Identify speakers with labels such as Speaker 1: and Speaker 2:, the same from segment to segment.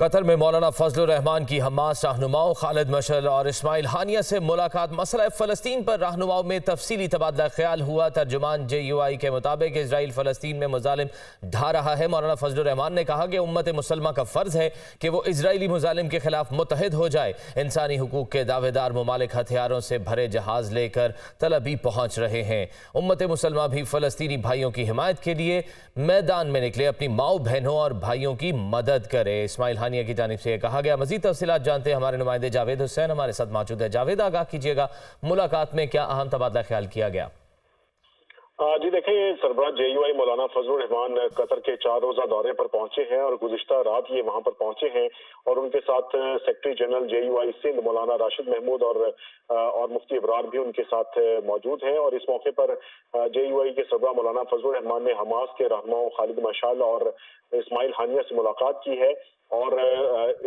Speaker 1: قطر میں مولانا فضل الرحمان کی حماس رہنماؤں خالد مشعل اور اسماعیل ہانیہ سے ملاقات۔ مسئلہ فلسطین پر رہنماؤں میں تفصیلی تبادلہ خیال ہوا۔ ترجمان JUI کے مطابق اسرائیل فلسطین میں مظالم ڈھا رہا ہے۔ مولانا فضل الرحمان نے کہا کہ امت مسلمہ کا فرض ہے کہ وہ اسرائیلی مظالم کے خلاف متحد ہو جائے۔ انسانی حقوق کے دعوے دار ممالک ہتھیاروں سے بھرے جہاز لے کر تل ابیب پہنچ رہے ہیں۔ امت مسلمہ بھی فلسطینی بھائیوں کی حمایت کے لیے میدان میں نکلے، اپنی ماؤں بہنوں اور بھائیوں کی مدد کرے۔ اسماعیل ہانیہ کی جانب سے یہ کہا گیا۔ مزید تفصیلات جانتے ہیں ہمارے نمائندے جاوید حسین ہمارے ساتھ موجود ہے۔ جاوید، آگاہ کیجیے گا، ملاقات میں کیا اہم تبادلہ خیال کیا گیا؟
Speaker 2: جی دیکھیں، سربراہ JUI مولانا فضل الرحمان قطر کے 4 روزہ دورے پر پہنچے ہیں اور گزشتہ رات یہ وہاں پر پہنچے ہیں اور ان کے ساتھ سیکرٹری جنرل JUI سندھ مولانا راشد محمود اور مفتی ابرار بھی ان کے ساتھ موجود ہیں۔ اور اس موقع پر JUI کے سربراہ مولانا فضل الرحمان نے حماس کے رہنماؤں خالد مشعل اور اسماعیل ہانیہ سے ملاقات کی ہے اور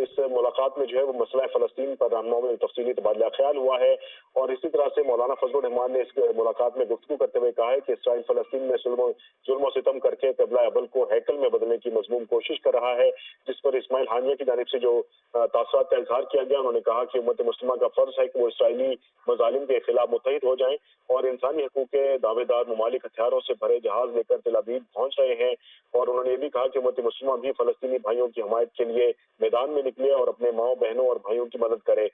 Speaker 2: اس ملاقات میں جو ہے وہ مسئلہ فلسطین پر رہنماؤں میں تفصیلی تبادلہ خیال ہوا ہے۔ اور اسی طرح سے مولانا فضل الرحمان نے اس ملاقات میں گفتگو کرتے ہوئے کہا ہے کہ اسرائیل فلسطین میں ظلم و ستم کر کے قبلہ اول کو ہیکل میں بدلنے کی مضمون کوشش کر رہا ہے، جس پر اسماعیل ہانیہ کی جانب سے جو تاثرات کا اظہار کیا گیا۔ انہوں نے کہا کہ امت مسلمہ کا فرض ہے کہ وہ اسرائیلی مظالم کے خلاف متحد ہو جائیں اور انسانی حقوق کے دعوے دار ممالک ہتھیاروں سے بھرے جہاز لے کر تل ابیب پہنچ رہے ہیں۔ اور انہوں نے یہ بھی کہا کہ امت مسلمہ بھی فلسطینی بھائیوں کی حمایت کے لیے میدان میں نکلے اور اپنے ماؤں بہنوں اور بھائیوں کی مدد کرے۔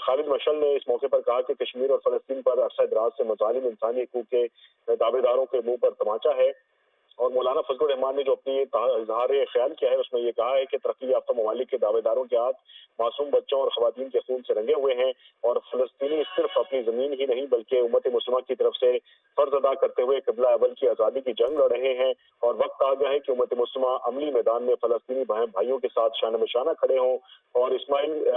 Speaker 2: خالد مشعل نے اس موقع پر کہا کہ کشمیر اور فلسطین پر عرصہ دراز سے مظالم انسانی حقوق کے دعوے داروں کے منہ پر تماچا ہے۔ اور مولانا فضل الرحمان نے جو اپنی اظہار خیال کیا ہے اس میں یہ کہا ہے کہ ترقی یافتہ ممالک کے دعوے داروں کے ہاتھ معصوم بچوں اور خواتین کے خون سے رنگے ہوئے ہیں اور فلسطینی صرف اپنی زمین ہی نہیں بلکہ امت مسلمہ کی طرف سے فرض ادا کرتے ہوئے قبلہ اول کی آزادی کی جنگ لڑ رہے ہیں۔ اور وقت آ گیا ہے کہ امت مسلمہ عملی میدان میں فلسطینی بھائیوں کے ساتھ شانہ بشانہ کھڑے ہوں۔ اور اسماعیل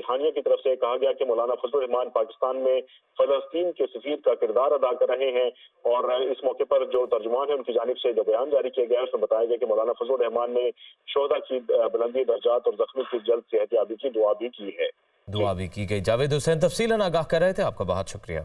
Speaker 2: ہانیہ کی طرف سے کہا گیا کہ مولانا فضل الرحمان پاکستان میں فلسطین کے سفیر کا کردار ادا کر رہے ہیں۔ اور اس موقع پر جو ترجمان ہے ان کی جانب سے جو بیان جاری کیا گیا ہے اس میں بتایا گیا کہ مولانا فضل الرحمان نے شہداء کی بلندی درجات اور زخمی کی جلد صحت یابی کی دعا بھی کی ہے۔
Speaker 1: دعا بھی کی گئی۔ جاوید حسین تفصیلاً آگاہ کر رہے تھے، آپ کا بہت شکریہ۔